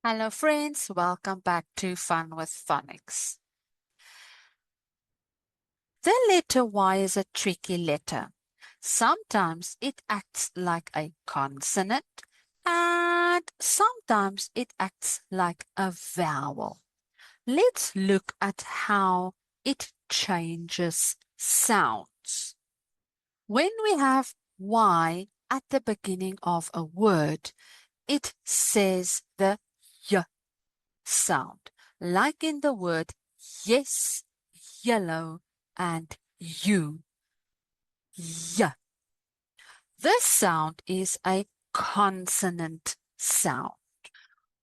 Hello friends, welcome back to Fun with Phonics. The letter Y is a tricky letter. Sometimes it acts like a consonant and sometimes it acts like a vowel. Let's look at how it changes sounds. When we have Y at the beginning of a word, it says the Y sound, like in the word yes, yellow, and you. Y. This sound is a consonant sound.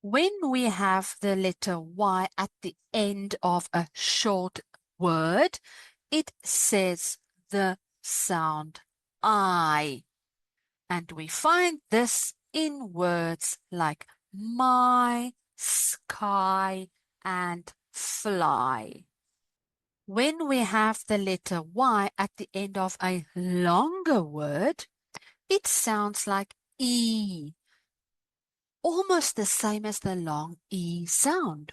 When we have the letter Y at the end of a short word, it says the sound I. And we find this in words like my, sky, and fly. When we have the letter Y at the end of a longer word, it sounds like E, almost the same as the long E sound.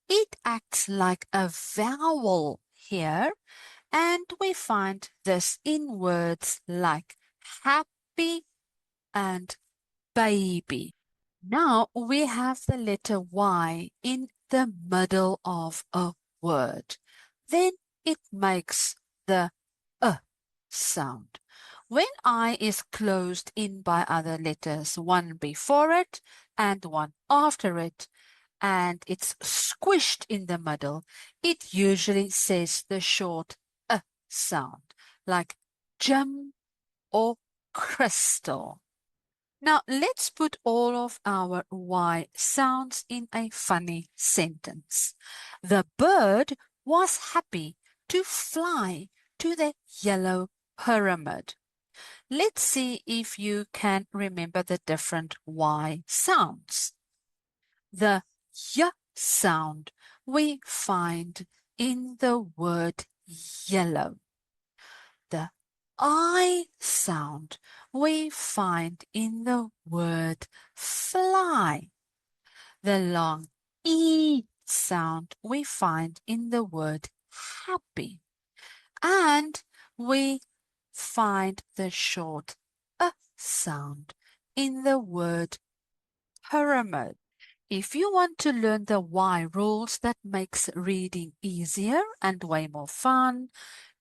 It acts like a vowel here, and we find this in words like happy and baby. Now we have the letter Y in the middle of a word. Then it makes the sound. When I is closed in by other letters, one before it and one after it, and it's squished in the middle, it usually says the short sound, like gem or crystal. Now let's put all of our Y sounds in a funny sentence. The bird was happy to fly to the yellow pyramid. Let's see if you can remember the different Y sounds. The Y sound we find in the word yellow. The I sound we find in the word fly. The long E sound we find in the word happy. And we find the short sound in the word pyramid. If you want to learn the Y rules that makes reading easier and way more fun,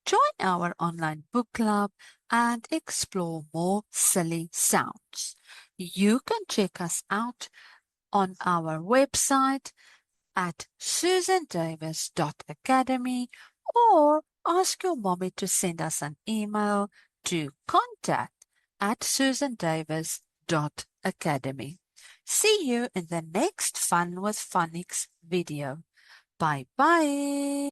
join our online book club and explore more silly sounds. You can check us out on our website at susandavis.academy or ask your mommy to send us an email to contact@susandavis.academy. See you in the next Fun with Phonics video. Bye bye.